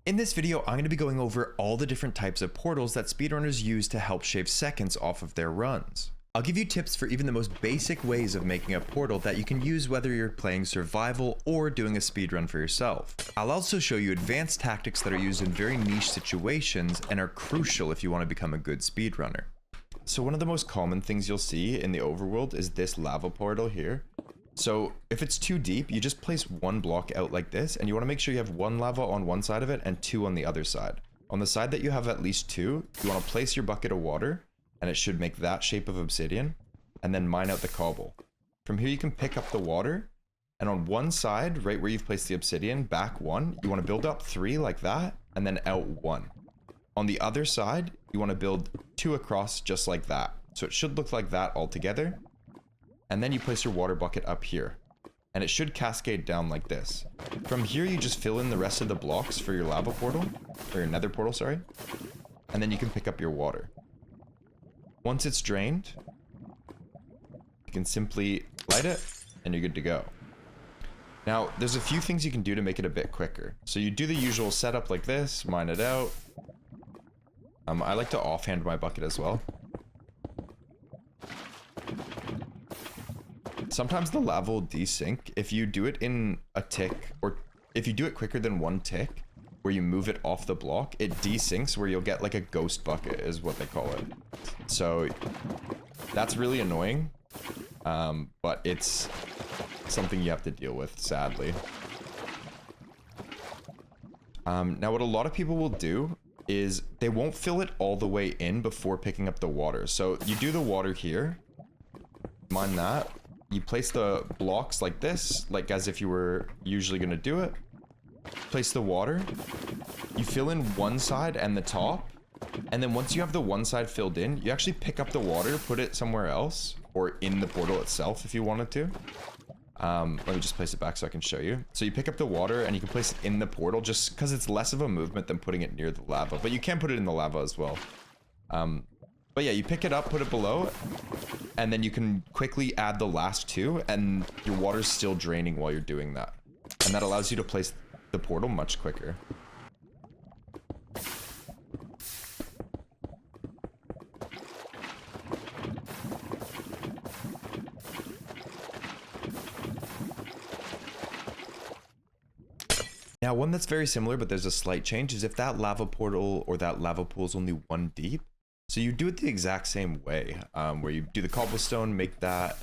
In this video, I'm going to be going over all the different types of portals that speedrunners use to help shave seconds off of their runs. I'll give you tips for even the most basic ways of making a portal that you can use whether you're playing survival or doing a speedrun for yourself. I'll also show you advanced tactics that are used in very niche situations and are crucial if you want to become a good speedrunner. So one of the most common things you'll see in the overworld is this lava portal here. So if it's too deep, you just place one block out like this, and you want to make sure you have one lava on one side of it and two on the other side. On the side that you have at least two, you want to place your bucket of water, and it should make that shape of obsidian, and then mine out the cobble. From here you can pick up the water, and on one side, right where you've placed the obsidian, back one, you want to build up three like that, and then out one. On the other side, you want to build two across just like that. So it should look like that all together. And then you place your water bucket up here, and it should cascade down like this. From here, you just fill in the rest of the blocks for your lava portal, or your nether portal, sorry, and then you can pick up your water. Once it's drained, you can simply light it, and you're good to go. Now, there's a few things you can do to make it a bit quicker. So you do the usual setup like this, mine it out. I like to offhand my bucket as well. Sometimes the lava will desync if you do it in a tick, or if you do it quicker than one tick, where you move it off the block, it desyncs where you'll get like a ghost bucket is what they call it. So that's really annoying, but it's something you have to deal with, sadly. Now what a lot of people will do is they won't fill it all the way in before picking up the water. So you do the water here, mine that. You place the blocks like this, like as if you were usually going to do it. Place the water. You fill in one side and the top. And then once you have the one side filled in, you actually pick up the water, put it somewhere else, or in the portal itself if you wanted to. Let me just place it back so I can show you. So you pick up the water and you can place it in the portal just because it's less of a movement than putting it near the lava. But you can put it in the lava as well. But yeah, you pick it up, put it below, and then you can quickly add the last two, and your water's still draining while you're doing that. And that allows you to place the portal much quicker. Now, one that's very similar, but there's a slight change, is if that lava portal or that lava pool is only one deep. So you do it the exact same way, where you do the cobblestone, make that,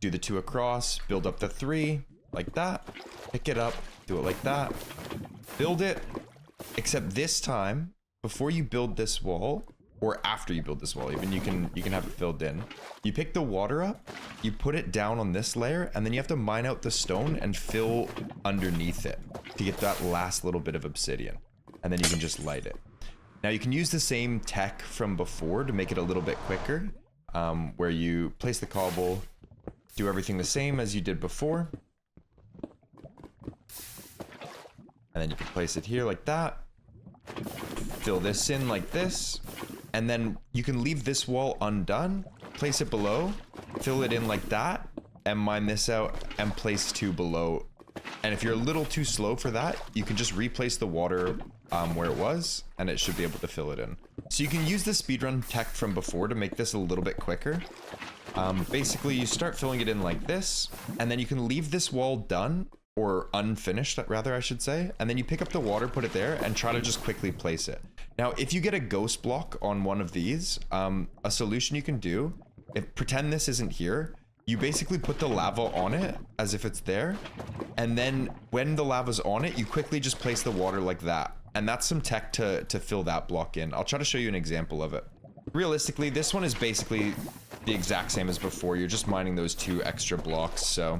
do the two across, build up the three, like that, pick it up, do it like that, build it, except this time, before you build this wall, or after you build this wall, even you can have it filled in. You pick the water up, you put it down on this layer, and then you have to mine out the stone and fill underneath it to get that last little bit of obsidian. And then you can just light it. Now you can use the same tech from before to make it a little bit quicker, where you place the cobble, do everything the same as you did before. And then you can place it here like that. Fill this in like this. And then you can leave this wall undone, place it below, fill it in like that, and mine this out and place two below. And if you're a little too slow for that, you can just replace the water where it was, and it should be able to fill it in. So you can use the speedrun tech from before to make this a little bit quicker. Basically, you start filling it in like this, and then you can leave this wall done, or unfinished, rather, I should say. And then you pick up the water, put it there, and try to just quickly place it. Now, if you get a ghost block on one of these, a solution you can do, pretend this isn't here, you basically put the lava on it as if it's there, and then when the lava's on it, you quickly just place the water like that. And that's some tech to fill that block in. I'll try to show you an example of it. Realistically, this one is basically the exact same as before. You're just mining those two extra blocks, so.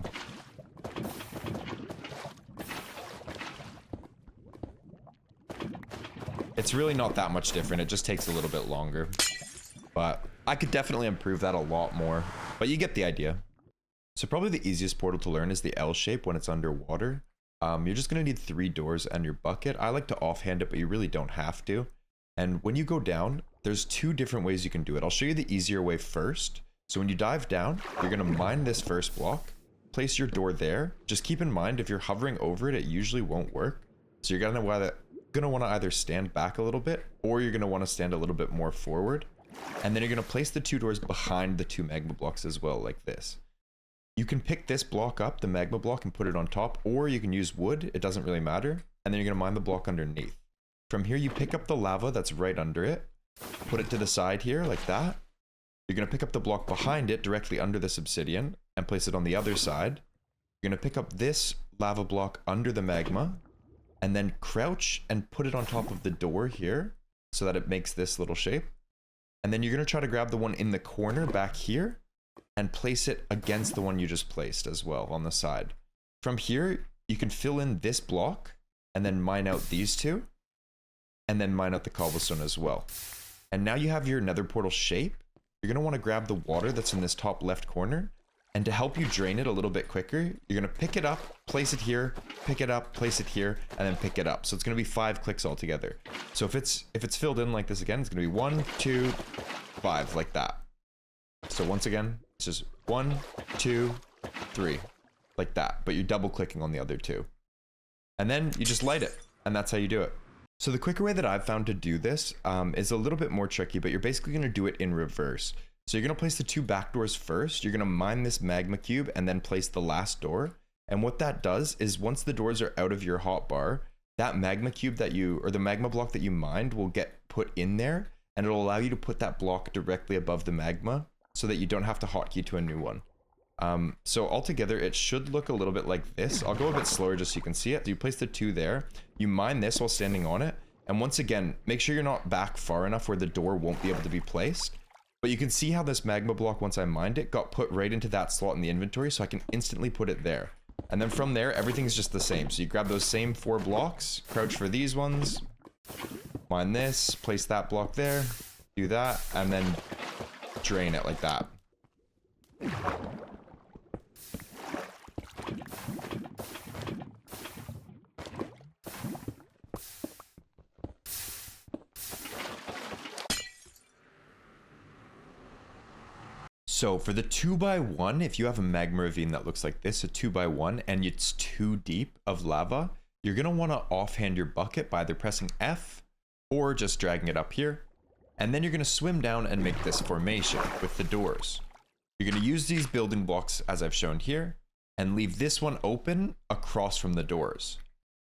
It's really not that much different. It just takes a little bit longer. But I could definitely improve that a lot more. But you get the idea. So probably the easiest portal to learn is the L shape when it's underwater. You're just going to need 3 doors and your bucket. I like to offhand it, but you really don't have to. And when you go down, there's 2 different ways you can do it. I'll show you the easier way first. So when you dive down, you're going to mine this first block, place your door there. Just keep in mind, if you're hovering over it, it usually won't work. So you're going to going to want to either stand back a little bit, or you're going to want to stand a little bit more forward. And then you're going to place the 2 doors behind the 2 magma blocks as well, like this. You can pick this block up, the magma block, and put it on top, or you can use wood. It doesn't really matter. And then you're going to mine the block underneath. From here, you pick up the lava that's right under it, put it to the side here, like that. You're going to pick up the block behind it, directly under this obsidian, and place it on the other side. You're going to pick up this lava block under the magma, and then crouch and put it on top of the door here, so that it makes this little shape. And then you're going to try to grab the one in the corner back here, and place it against the one you just placed as well on the side. From here, you can fill in this block, and then mine out these 2, and then mine out the cobblestone as well. And now you have your nether portal shape. You're going to want to grab the water that's in this top left corner, and to help you drain it a little bit quicker, you're going to pick it up, place it here, pick it up, place it here, and then pick it up. So it's going to be 5 clicks altogether. So if it's filled in like this again, it's going to be 1, 2, 5, like that. So once again, it's just 1, 2, 3, like that, but you're double clicking on the other 2. And then you just light it, and that's how you do it. So the quicker way that I've found to do this is a little bit more tricky, but you're basically going to do it in reverse. So you're going to place the 2 back doors first. You're going to mine this magma cube and then place the last door. And what that does is once the doors are out of your hotbar, that magma cube that or the magma block that you mined will get put in there, and it'll allow you to put that block directly above the magma so that you don't have to hotkey to a new one. So altogether, it should look a little bit like this. I'll go a bit slower just so you can see it. So you place the 2 there, you mine this while standing on it. And once again, make sure you're not back far enough where the door won't be able to be placed. But you can see how this magma block, once I mined it, got put right into that slot in the inventory, so I can instantly put it there. And then from there, everything's just the same. So you grab those same 4 blocks, crouch for these ones, mine this, place that block there, do that, and then drain it like that. So for the 2x1, if you have a magma ravine that looks like this, a 2x1, and it's too deep of lava, you're going to want to offhand your bucket by either pressing F or just dragging it up here. And then you're going to swim down and make this formation with the doors. You're going to use these building blocks as I've shown here and leave this one open across from the doors.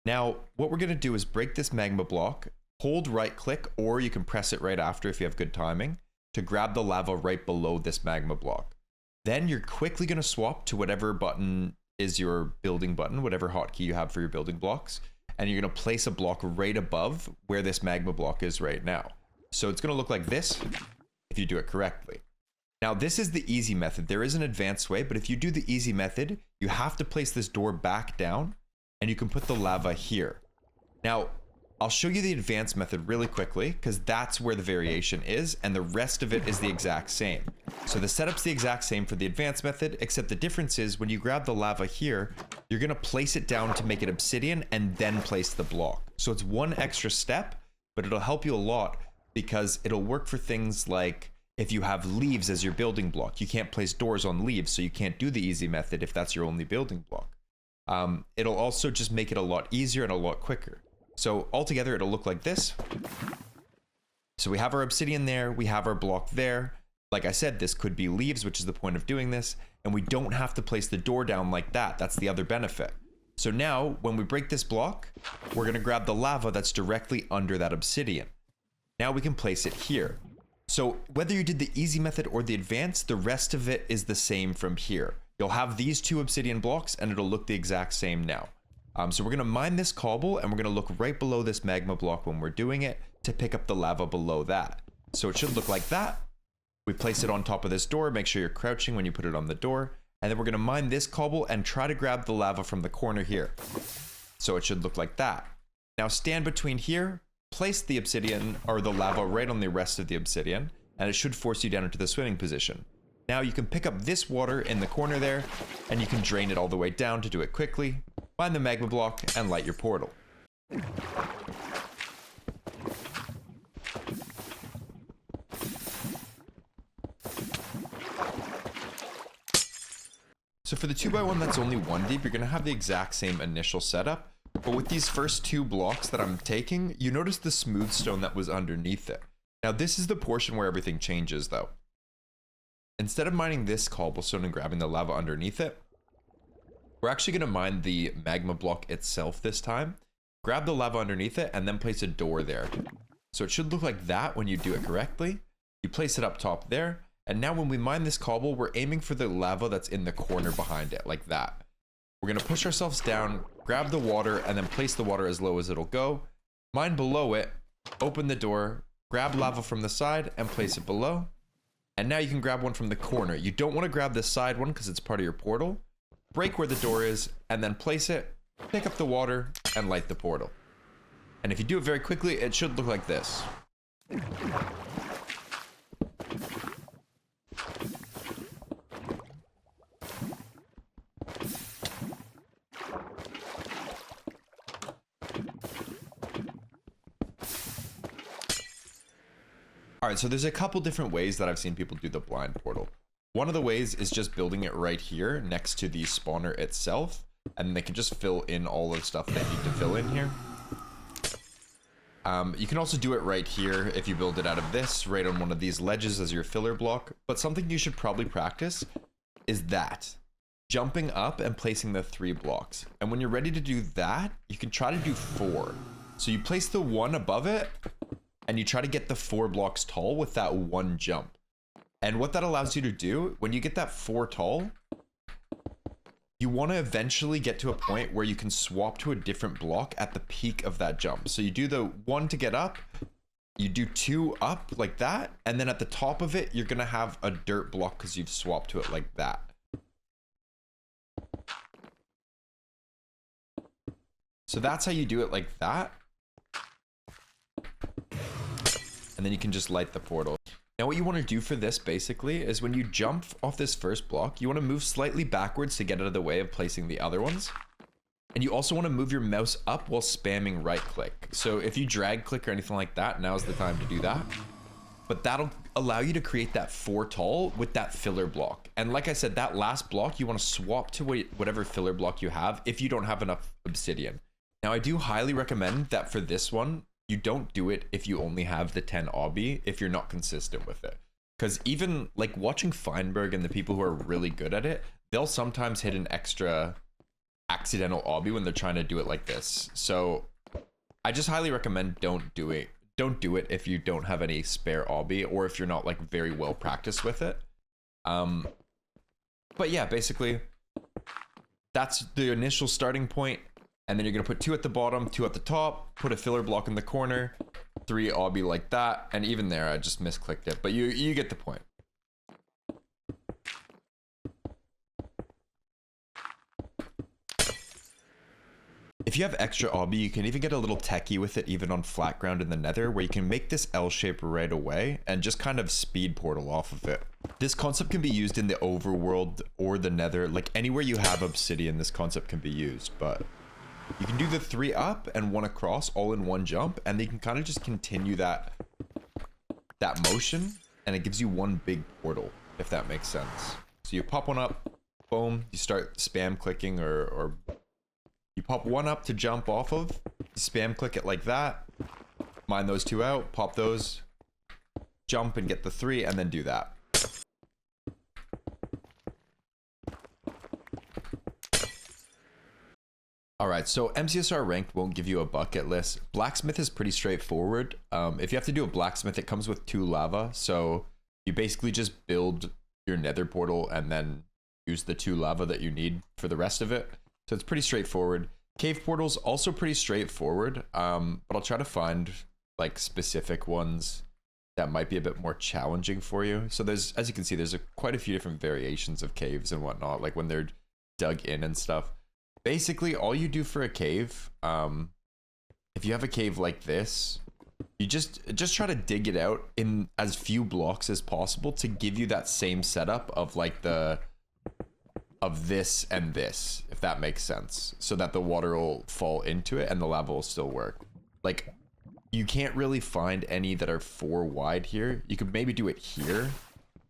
Now, what we're going to do is break this magma block, hold right click, or you can press it right after if you have good timing, to grab the lava right below this magma block. Then you're quickly going to swap to whatever button is your building button, whatever hotkey you have for your building blocks, and you're going to place a block right above where this magma block is right now. So it's going to look like this if you do it correctly. Now, this is the easy method. There is an advanced way, but if you do the easy method, you have to place this door back down, and you can put the lava here. Now, I'll show you the advanced method really quickly because that's where the variation is, and the rest of it is the exact same. So the setup's the exact same for the advanced method, except the difference is when you grab the lava here, you're going to place it down to make it obsidian and then place the block. So it's one extra step, but it'll help you a lot because it'll work for things like if you have leaves as your building block. You can't place doors on leaves, so you can't do the easy method if that's your only building block. It'll also just make it a lot easier and a lot quicker. So altogether, it'll look like this. So we have our obsidian there, we have our block there. Like I said, this could be leaves, which is the point of doing this, and we don't have to place the door down like that. That's the other benefit. So now, when we break this block, we're gonna grab the lava that's directly under that obsidian. Now we can place it here. So whether you did the easy method or the advanced, the rest of it is the same from here. You'll have these 2 obsidian blocks and it'll look the exact same now. So we're going to mine this cobble and we're going to look right below this magma block when we're doing it to pick up the lava below that. So it should look like that. We place it on top of this door. Make sure you're crouching when you put it on the door. And then we're going to mine this cobble and try to grab the lava from the corner here. So it should look like that. Now stand between here, place the obsidian or the lava right on the rest of the obsidian, and it should force you down into the swimming position. Now you can pick up this water in the corner there and you can drain it all the way down to do it quickly. Find the magma block and light your portal. So for the 2x1 that's only 1 deep, you're going to have the exact same initial setup, But with these first 2 blocks that I'm taking, you notice the smooth stone that was underneath it. Now this is the portion where everything changes though. Instead of mining this cobblestone and grabbing the lava underneath it, we're actually going to mine the magma block itself this time. Grab the lava underneath it and then place a door there. So it should look like that when you do it correctly. You place it up top there. And now when we mine this cobble, we're aiming for the lava that's in the corner behind it, like that. We're going to push ourselves down, grab the water, and then place the water as low as it'll go. Mine below it, open the door, grab lava from the side, and place it below. And now you can grab one from the corner. You don't want to grab the side one because it's part of your portal. Break where the door is, and then place it, pick up the water, and light the portal. And if you do it very quickly, it should look like this. All right, so there's a couple different ways that I've seen people do the blind portal. One of the ways is just building it right here next to the spawner itself, and they can just fill in all of the stuff they need to fill in here. You can also do it right here if you build it out of this, right on one of these ledges as your filler block. But something you should probably practice is that. Jumping up and placing the 3 blocks. And when you're ready to do that, you can try to do 4. So you place the 1 above it, and you try to get the 4 blocks tall with that 1 jump. And what that allows you to do, when you get that 4 tall, you want to eventually get to a point where you can swap to a different block at the peak of that jump. So you do the 1 to get up, you do 2 up like that, and then at the top of it, you're going to have a dirt block because you've swapped to it like that. So that's how you do it like that. And then you can just light the portal. Now what you want to do for this basically is when you jump off this first block, you want to move slightly backwards to get out of the way of placing the other ones. And you also want to move your mouse up while spamming right click. So if you drag click or anything like that, now's the time to do that. But that'll allow you to create that 4 tall with that filler block. And like I said, that last block, you want to swap to whatever filler block you have if you don't have enough obsidian. Now I do highly recommend that for this one, you don't do it if you only have the 10 obby if you're not consistent with it. Because even like watching Feinberg and the people who are really good at it, they'll sometimes hit an extra accidental obby when they're trying to do it like this. So I just highly recommend don't do it. Don't do it if you don't have any spare obby or if you're not like very well practiced with it. But yeah, basically that's the initial starting point. And then you're going to put 2 at the bottom, 2 at the top, put a filler block in the corner, 3 obby like that. And even there, I just misclicked it, but you get the point. If you have extra obby, you can even get a little techie with it, even on flat ground in the Nether, where you can make this L shape right away and just kind of speed portal off of it. This concept can be used in the overworld or the Nether, like anywhere you have obsidian, this concept can be used, but you can do the 3 up and 1 across all in 1 jump, and you can kind of just continue that motion, and it gives you 1 big portal, if that makes sense. So you pop 1 up, boom, you start spam clicking, or you pop 1 up to jump off of, you spam click it like that, mine those 2 out, pop those, jump and get the 3, and then do that. Alright, so MCSR ranked won't give you a bucket list. Blacksmith is pretty straightforward. If you have to do a blacksmith, it comes with 2 lava. So you basically just build your nether portal and then use the 2 lava that you need for the rest of it. So it's pretty straightforward. Cave portals, also pretty straightforward. But I'll try to find like specific ones that might be a bit more challenging for you. So there's, as you can see, there's quite a few different variations of caves and whatnot, like when they're dug in and stuff. Basically, all you do for a cave, if you have a cave like this, you just try to dig it out in as few blocks as possible to give you that same setup of like of this and this, if that makes sense, so that the water will fall into it and the lava will still work. Like, you can't really find any that are 4 wide here. You could maybe do it here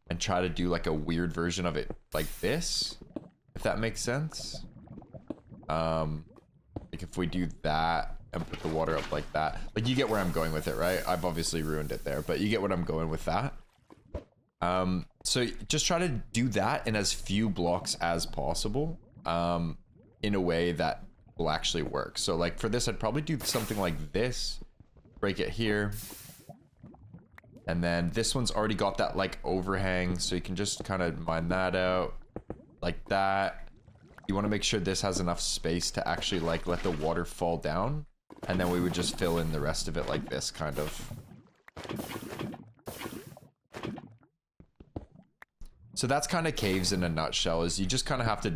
and try to do like a weird version of it like this, if that makes sense. Like Like if we do that and put the water up like that, like you get where I'm going with it, right? I've obviously ruined it there, but you get what I'm going with that. So just try to do that in as few blocks as possible, in a way that will actually work. So like for this, I'd probably do something like this, break it here. And then this one's already got that like overhang, so you can just kind of mine that out like that. You want to make sure this has enough space to actually like let the water fall down. And then we would just fill in the rest of it like this, kind of. So that's kind of caves in a nutshell, is you just kind of have to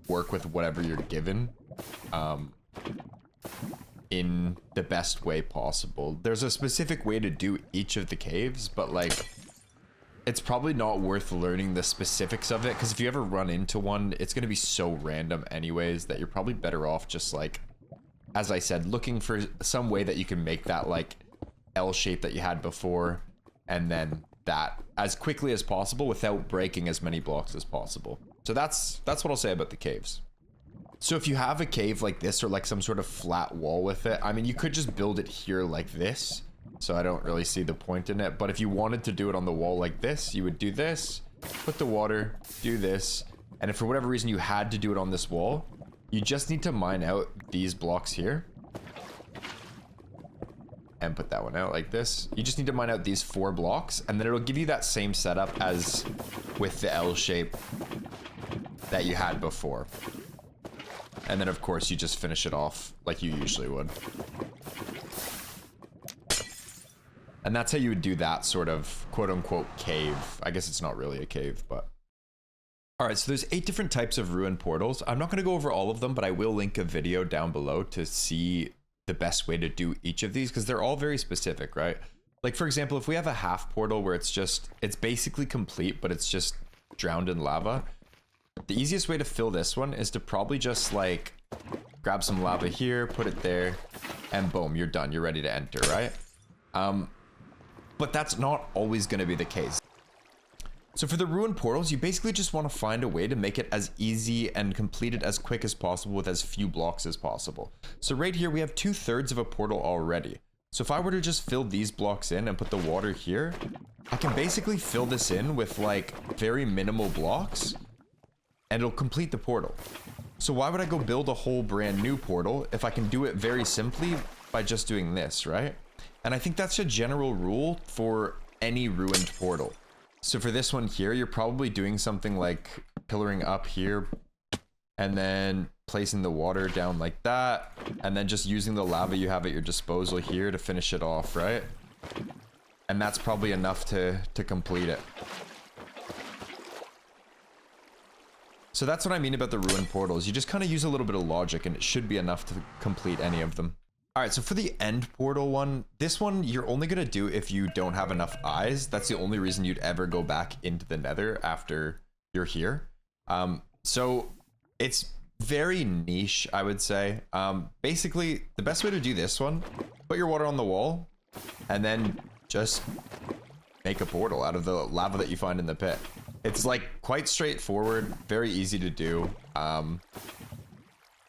work with whatever you're given in the best way possible. There's a specific way to do each of the caves, but like it's probably not worth learning the specifics of it, because if you ever run into one, it's going to be so random anyways that you're probably better off just like, as I said, looking for some way that you can make that like L shape that you had before, and then that as quickly as possible without breaking as many blocks as possible. So that's what I'll say about the caves. So if you have a cave like this or like some sort of flat wall with it, I mean, you could just build it here like this. So I don't really see the point in it. But if you wanted to do it on the wall like this, you would do this, put the water, do this. And if for whatever reason you had to do it on this wall, you just need to mine out these blocks here. And put that one out like this. You just need to mine out these 4 blocks, and then it'll give you that same setup as with the L shape that you had before. And then of course you just finish it off like you usually would. And that's how you would do that sort of quote unquote cave. I guess it's not really a cave, but. All right, so there's 8 different types of ruin portals. I'm not going to go over all of them, but I will link a video down below to see the best way to do each of these, because they're all very specific, right? Like for example, if we have a half portal where it's basically complete, but it's just drowned in lava, the easiest way to fill this one is to probably just like grab some lava here, put it there, and boom, you're done. You're ready to enter, right? But that's not always going to be the case. So for the ruin portals, you basically just want to find a way to make it as easy and complete it as quick as possible with as few blocks as possible. So right here, we have 2/3 of a portal already. So if I were to just fill these blocks in and put the water here, I can basically fill this in with like very minimal blocks, and it'll complete the portal. So why would I go build a whole brand new portal if I can do it very simply by just doing this, right? And I think that's a general rule for any ruined portal. So for this one here, you're probably doing something like pillaring up here and then placing the water down like that, and then just using the lava you have at your disposal here to finish it off, right? And that's probably enough to complete it. So that's what I mean about the ruin portals. You just kind of use a little bit of logic and it should be enough to complete any of them. All right, so for the end portal one, this one you're only gonna do if you don't have enough eyes. That's the only reason you'd ever go back into the Nether after you're here. So it's very niche, I would say. Basically, the best way to do this one, put your water on the wall, and then just make a portal out of the lava that you find in the pit. It's like quite straightforward, very easy to do.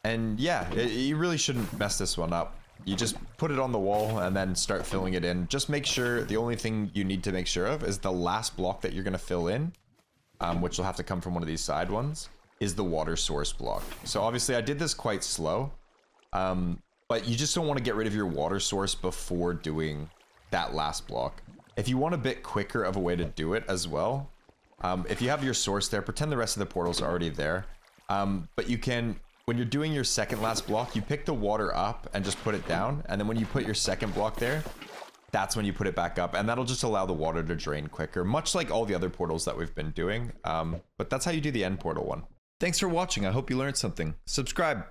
And yeah, you really shouldn't mess this one up. You just put it on the wall and then start filling it in. Just make sure, the only thing you need to make sure of is the last block that you're going to fill in, which will have to come from one of these side ones, is the water source block. So obviously I did this quite slow, but you just don't want to get rid of your water source before doing that last block. If you want a bit quicker of a way to do it as well, if you have your source there, pretend the rest of the portals are already there. But you can, when you're doing your second last block, you pick the water up and just put it down. And then when you put your second block there, that's when you put it back up. And that'll just allow the water to drain quicker, much like all the other portals that we've been doing. But that's how you do the end portal one. Thanks for watching. I hope you learned something. Subscribe.